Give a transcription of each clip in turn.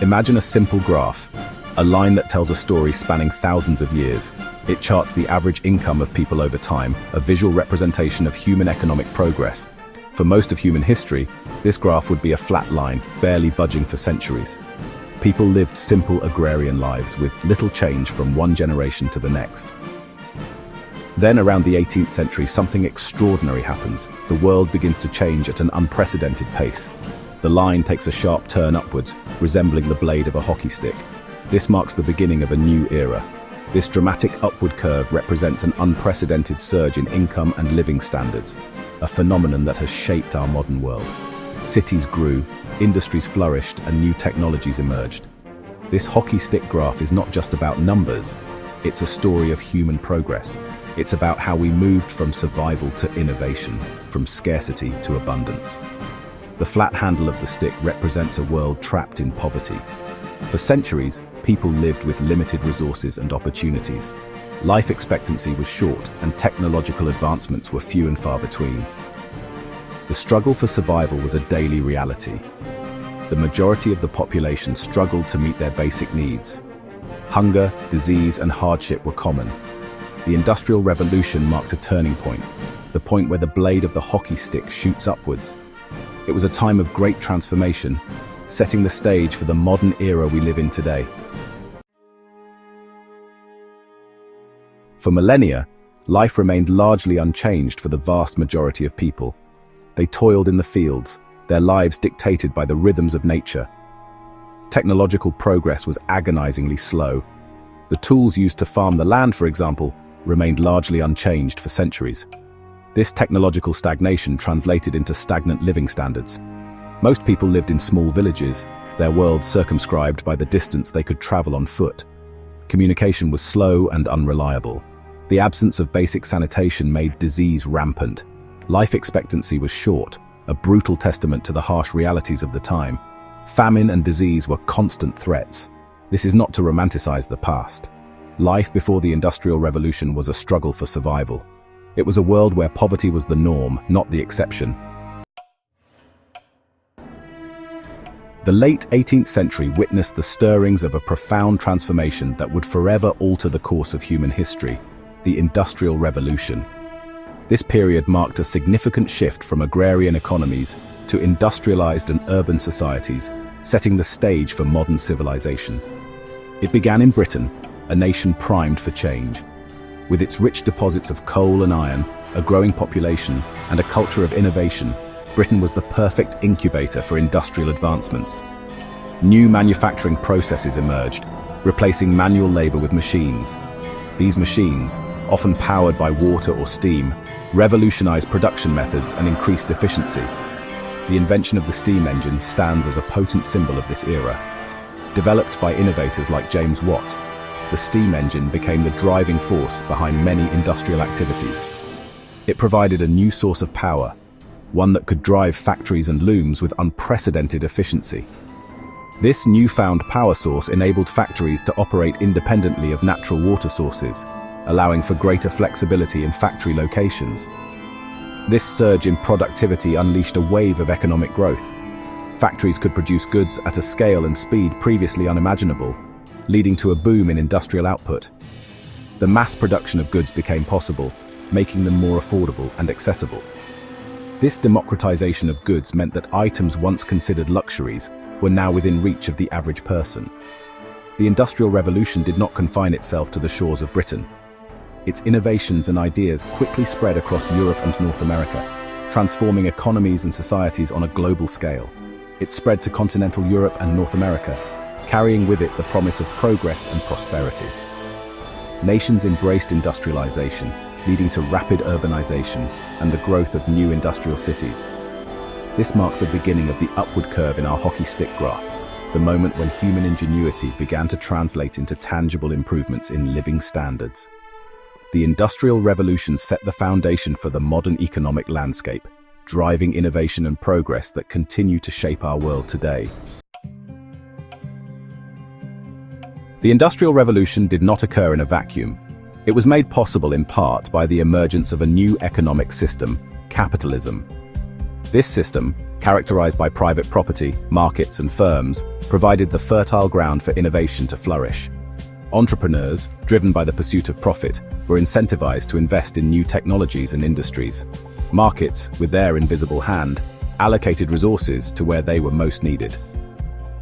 Imagine a simple graph, a line that tells a story spanning thousands of years. It charts the average income of people over time, a visual representation of human economic progress. For most of human history, this graph would be a flat line, barely budging for centuries. People lived simple agrarian lives with little change from one generation to the next. Then, around the 18th century, something extraordinary happens. The world begins to change at an unprecedented pace. The line takes a sharp turn upwards, resembling the blade of a hockey stick. This marks the beginning of a new era. This dramatic upward curve represents an unprecedented surge in income and living standards, a phenomenon that has shaped our modern world. Cities grew, industries flourished, and new technologies emerged. This hockey stick graph is not just about numbers, it's a story of human progress. It's about how we moved from survival to innovation, from scarcity to abundance. The flat handle of the stick represents a world trapped in poverty. For centuries, people lived with limited resources and opportunities. Life expectancy was short, and technological advancements were few and far between. The struggle for survival was a daily reality. The majority of the population struggled to meet their basic needs. Hunger, disease, and hardship were common. The Industrial Revolution marked a turning point, the point where the blade of the hockey stick shoots upwards. It was a time of great transformation, setting the stage for the modern era we live in today. For millennia, life remained largely unchanged for the vast majority of people. They toiled in the fields, their lives dictated by the rhythms of nature. Technological progress was agonizingly slow. The tools used to farm the land, for example, remained largely unchanged for centuries. This technological stagnation translated into stagnant living standards. Most people lived in small villages, their world circumscribed by the distance they could travel on foot. Communication was slow and unreliable. The absence of basic sanitation made disease rampant. Life expectancy was short, a brutal testament to the harsh realities of the time. Famine and disease were constant threats. This is not to romanticize the past. Life before the Industrial Revolution was a struggle for survival. It was a world where poverty was the norm, not the exception. The late 18th century witnessed the stirrings of a profound transformation that would forever alter the course of human history, the Industrial Revolution. This period marked a significant shift from agrarian economies to industrialized and urban societies, setting the stage for modern civilization. It began in Britain, a nation primed for change. With its rich deposits of coal and iron, a growing population, and a culture of innovation, Britain was the perfect incubator for industrial advancements. New manufacturing processes emerged, replacing manual labor with machines. These machines, often powered by water or steam, revolutionized production methods and increased efficiency. The invention of the steam engine stands as a potent symbol of this era. Developed by innovators like James Watt, the steam engine became the driving force behind many industrial activities. It provided a new source of power, one that could drive factories and looms with unprecedented efficiency. This newfound power source enabled factories to operate independently of natural water sources, allowing for greater flexibility in factory locations. This surge in productivity unleashed a wave of economic growth. Factories could produce goods at a scale and speed previously unimaginable, leading to a boom in industrial output. The mass production of goods became possible, making them more affordable and accessible. This democratization of goods meant that items once considered luxuries were now within reach of the average person. The Industrial Revolution did not confine itself to the shores of Britain. Its innovations and ideas quickly spread across Europe and North America, transforming economies and societies on a global scale. It spread to continental Europe and North America, carrying with it the promise of progress and prosperity. Nations embraced industrialization, leading to rapid urbanization and the growth of new industrial cities. This marked the beginning of the upward curve in our hockey stick graph, the moment when human ingenuity began to translate into tangible improvements in living standards. The Industrial Revolution set the foundation for the modern economic landscape, driving innovation and progress that continue to shape our world today. The Industrial Revolution did not occur in a vacuum. It was made possible in part by the emergence of a new economic system, capitalism. This system, characterized by private property, markets, and firms, provided the fertile ground for innovation to flourish. Entrepreneurs, driven by the pursuit of profit, were incentivized to invest in new technologies and industries. Markets, with their invisible hand, allocated resources to where they were most needed.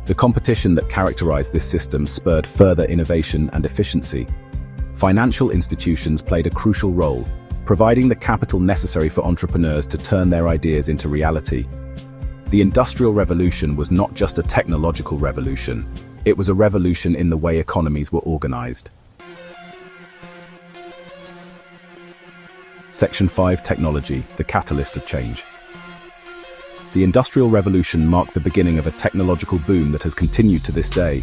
The competition that characterized this system spurred further innovation and efficiency. Financial institutions played a crucial role, providing the capital necessary for entrepreneurs to turn their ideas into reality. The Industrial Revolution was not just a technological revolution, it was a revolution in the way economies were organized. Section 5: Technology, the catalyst of change. The Industrial Revolution marked the beginning of a technological boom that has continued to this day.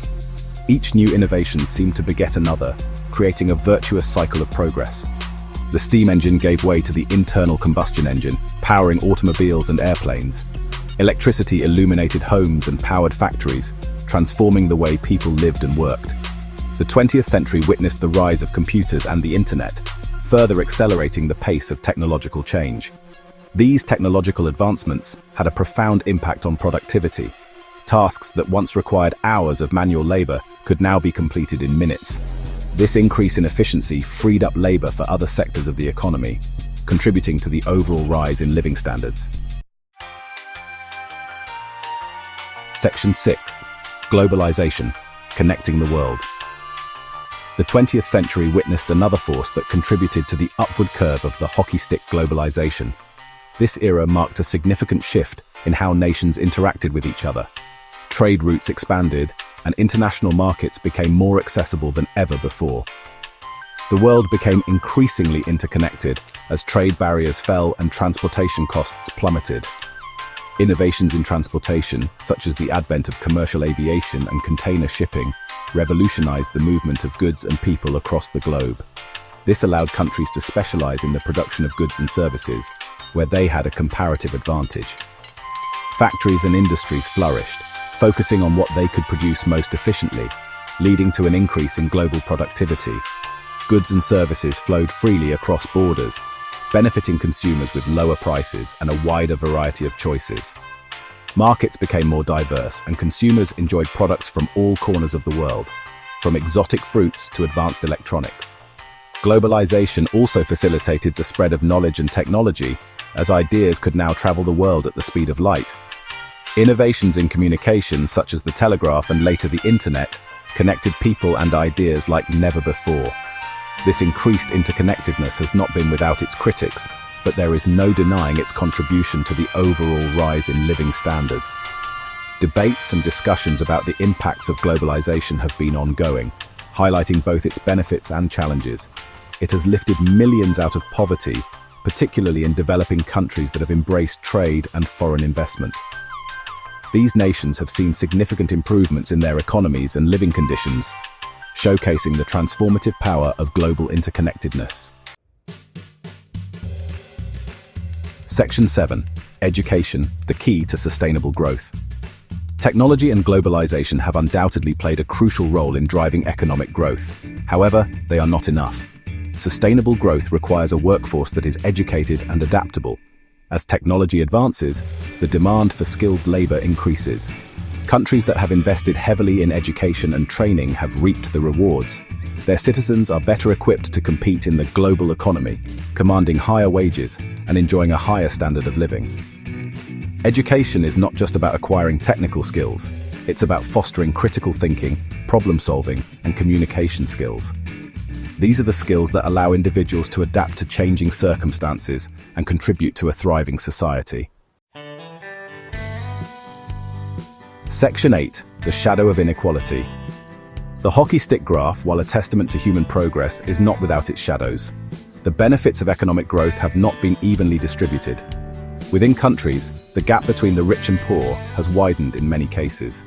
Each new innovation seemed to beget another, creating a virtuous cycle of progress. The steam engine gave way to the internal combustion engine, powering automobiles and airplanes. Electricity illuminated homes and powered factories, transforming the way people lived and worked. The 20th century witnessed the rise of computers and the internet, further accelerating the pace of technological change. These technological advancements had a profound impact on productivity. Tasks that once required hours of manual labor could now be completed in minutes. This increase in efficiency freed up labor for other sectors of the economy, contributing to the overall rise in living standards. Section 6: Globalization, connecting the world. The 20th century witnessed another force that contributed to the upward curve of the hockey stick globalization. This era marked a significant shift in how nations interacted with each other. Trade routes expanded, and international markets became more accessible than ever before. The world became increasingly interconnected as trade barriers fell and transportation costs plummeted. Innovations in transportation, such as the advent of commercial aviation and container shipping, revolutionized the movement of goods and people across the globe. This allowed countries to specialize in the production of goods and services, where they had a comparative advantage. Factories and industries flourished, focusing on what they could produce most efficiently, leading to an increase in global productivity. Goods and services flowed freely across borders, benefiting consumers with lower prices and a wider variety of choices. Markets became more diverse, and consumers enjoyed products from all corners of the world, from exotic fruits to advanced electronics. Globalization also facilitated the spread of knowledge and technology, as ideas could now travel the world at the speed of light. Innovations in communication, such as the telegraph and later the internet, connected people and ideas like never before. This increased interconnectedness has not been without its critics, but there is no denying its contribution to the overall rise in living standards. Debates and discussions about the impacts of globalization have been ongoing, highlighting both its benefits and challenges. It has lifted millions out of poverty, particularly in developing countries that have embraced trade and foreign investment. These nations have seen significant improvements in their economies and living conditions, showcasing the transformative power of global interconnectedness. Section 7: Education, the key to sustainable growth. Technology and globalization have undoubtedly played a crucial role in driving economic growth. However, they are not enough. Sustainable growth requires a workforce that is educated and adaptable. As technology advances, the demand for skilled labor increases. Countries that have invested heavily in education and training have reaped the rewards. Their citizens are better equipped to compete in the global economy, commanding higher wages and enjoying a higher standard of living. Education is not just about acquiring technical skills, it's about fostering critical thinking, problem solving, and communication skills. These are the skills that allow individuals to adapt to changing circumstances and contribute to a thriving society. Section 8: The Shadow of Inequality. The hockey stick graph, while a testament to human progress, is not without its shadows. The benefits of economic growth have not been evenly distributed. Within countries, the gap between the rich and poor has widened in many cases.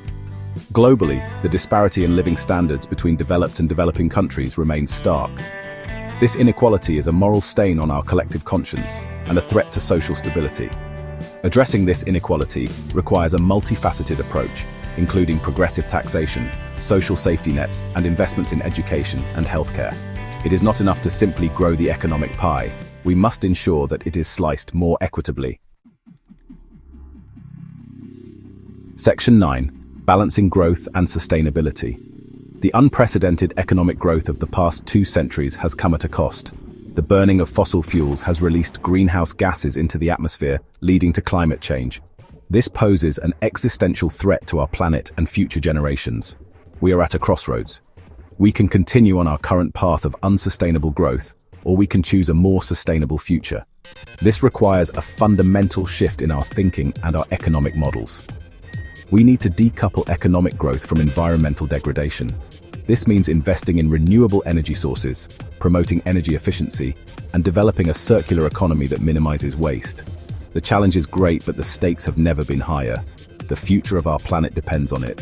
Globally, the disparity in living standards between developed and developing countries remains stark. This inequality is a moral stain on our collective conscience and a threat to social stability. Addressing this inequality requires a multifaceted approach, including progressive taxation, social safety nets, and investments in education and healthcare. It is not enough to simply grow the economic pie. We must ensure that it is sliced more equitably. Section 9. Balancing growth and sustainability. The unprecedented economic growth of the past 2 centuries has come at a cost. The burning of fossil fuels has released greenhouse gases into the atmosphere, leading to climate change. This poses an existential threat to our planet and future generations. We are at a crossroads. We can continue on our current path of unsustainable growth, or we can choose a more sustainable future. This requires a fundamental shift in our thinking and our economic models. We need to decouple economic growth from environmental degradation. This means investing in renewable energy sources, promoting energy efficiency, and developing a circular economy that minimizes waste. The challenge is great, but the stakes have never been higher. The future of our planet depends on it.